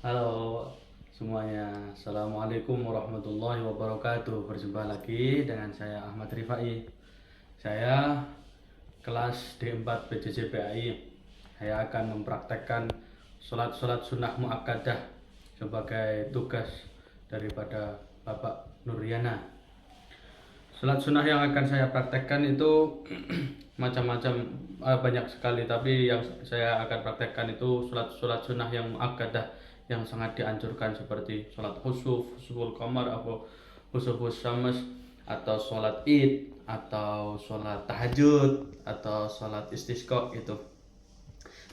Halo semuanya, Assalamualaikum warahmatullahi wabarakatuh. Berjumpa lagi dengan saya Ahmad Rifai. Saya kelas D4 PJJ Saya akan mempraktekkan sholat sunnah muakkadah sebagai tugas daripada Bapak Nuriana. Sholat sunnah yang akan saya praktekkan itu macam-macam, banyak sekali, tapi yang saya akan praktekkan itu sholat sunnah yang muakkadah, yang sangat dianjurkan, seperti sholat khusuf, khusuful qamar, atau khusufus syams, atau sholat id, atau sholat tahajud, atau sholat istisqa itu.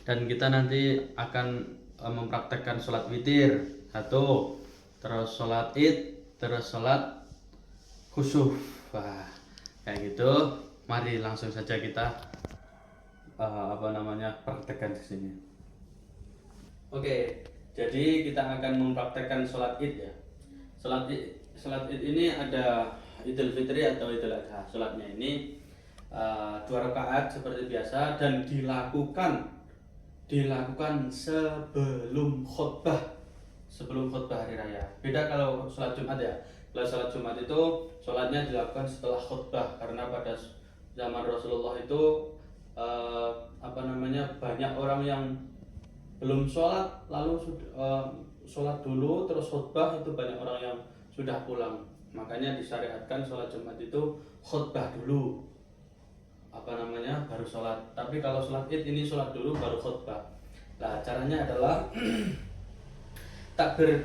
Dan kita nanti akan mempraktekkan sholat witir satu, terus sholat id, terus sholat khusuf. Wah, kayak gitu. Mari langsung saja kita praktekkan di sini. Oke, jadi kita akan mempraktekkan sholat id ya. Sholat id ini ada Idul Fitri atau Idul Adha. Sholatnya ini 2 rakaat seperti biasa, dan dilakukan sebelum khutbah hari raya. Beda kalau sholat Jumat ya. Kalau sholat Jumat itu sholatnya dilakukan setelah khutbah, karena pada zaman Rasulullah itu banyak orang yang belum sholat, lalu sholat dulu terus khutbah. Itu banyak orang yang sudah pulang, makanya disyariatkan sholat Jumat itu khutbah dulu, baru sholat. Tapi kalau sholat id ini sholat dulu baru khutbah. Nah, caranya adalah takbir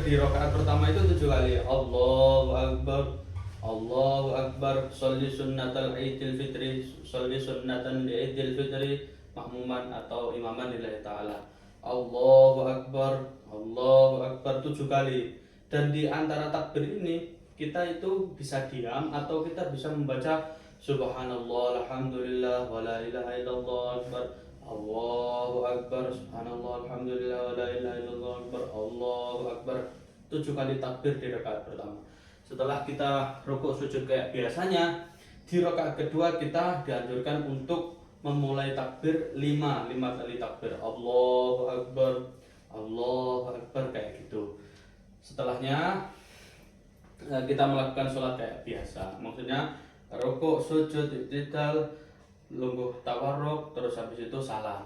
di rakaat pertama itu 7 kali. Allahu Akbar, Allahu Akbar, sholli sunnatal Idul Fitri, sholli sunnatan li Idul Fitri makmuman atau imaman lillahi ta'ala. Allahu Akbar, Allahu Akbar 7 kali. Dan di antara takbir ini kita itu bisa diam atau kita bisa membaca subhanallah, alhamdulillah, wa la ilaha illallah akbar, Allahu Akbar, subhanallah, alhamdulillah, wa la ilaha illallah akbar, Allahu Akbar. 7 kali takbir di rakaat pertama. Setelah kita rukuk sujud kayak biasanya, di rakaat kedua kita dianjurkan untuk memulai takbir 5 kali takbir. Allahu Akbar, Allahu Akbar, kayak gitu. Setelahnya kita melakukan sholat kayak biasa. Maksudnya rukuk, sujud, i'tidal, lungguh tawarruk, terus habis itu salam.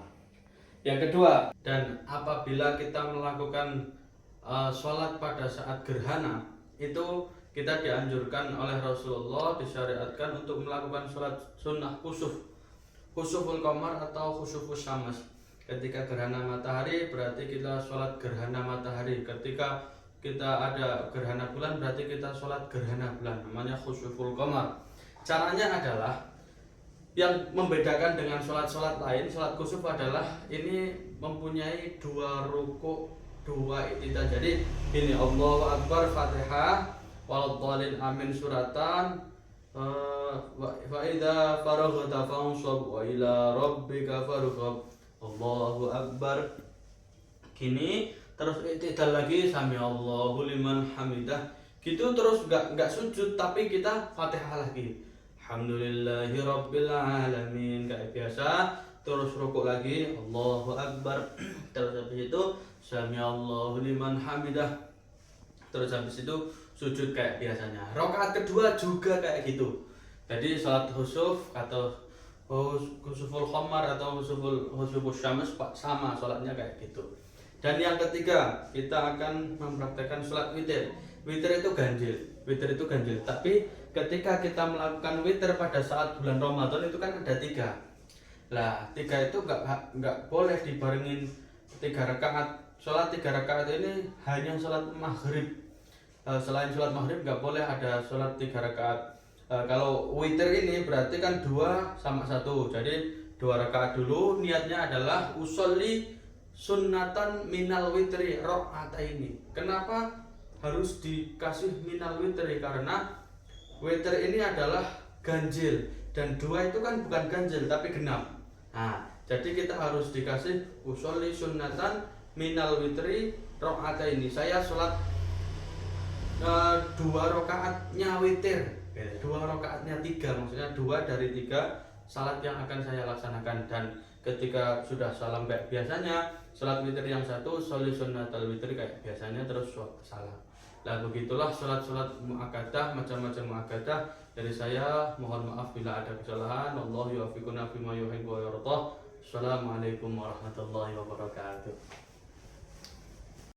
Yang kedua, dan apabila kita melakukan sholat pada saat gerhana, itu kita dianjurkan oleh Rasulullah, disyariatkan untuk melakukan sholat sunnah khusuful qamar atau khusufus syams. Ketika gerhana matahari berarti kita sholat gerhana matahari. Ketika kita ada gerhana bulan berarti kita sholat gerhana bulan, namanya khusuful qamar. Caranya adalah, yang membedakan dengan sholat-sholat lain, sholat khusuf adalah ini mempunyai 2 rukuk, 2 i'tidal. Jadi ini Allahu Akbar Fatihah, waladhdallin amin suratan, wa idza faraghta fansab wa ila rabbika farghab. Allahu Akbar gini, terus i'tidal lagi sami Allahu liman hamidah gitu, terus enggak sujud tapi kita Fatihah lagi, alhamdulillahi rabbil alamin, kayak biasa. Terus rukuk lagi Allahu Akbar, terus habis itu sami Allahu liman hamidah, terus habis itu sujud kayak biasanya. Rakaat kedua juga kayak gitu. Jadi salat khusuf atau khusuful qamar atau khusufus syams sama salatnya kayak gitu. Dan yang ketiga, kita akan mempraktekkan salat witir. Witir itu ganjil. Tapi ketika kita melakukan witir pada saat bulan Ramadan itu kan ada 3. Lah, 3 itu nggak boleh dibarengin 3 rakaat. Sholat 3 rakaat ini hanya sholat maghrib. Selain sholat maghrib nggak boleh ada sholat 3 rakaat. Kalau witir ini berarti kan 2 sama 1. Jadi 2 rakaat dulu. Niatnya adalah usolli sunnatan minal witri rakaataini. Kenapa harus dikasih minal witri? Karena witir ini adalah ganjil, dan 2 itu kan bukan ganjil tapi genap. Nah, jadi kita harus dikasih usolli sunnatan minal witri rakaataini. Saya sholat 2 rakaatnya witir, 2 rakaatnya 3, maksudnya 2 dari 3 salat yang akan saya laksanakan. Dan ketika sudah salam kayak biasanya, Sholat witir yang satu sholli sunnatal witri kayak biasanya terus salam. Nah begitulah sholat-sholat muakkadah, macam-macam muakkadah dari saya. Mohon maaf bila ada kesalahan. Wallahu yuwaffiquna fima yuhibbu wa yardah. Assalamualaikum warahmatullahi wabarakatuh.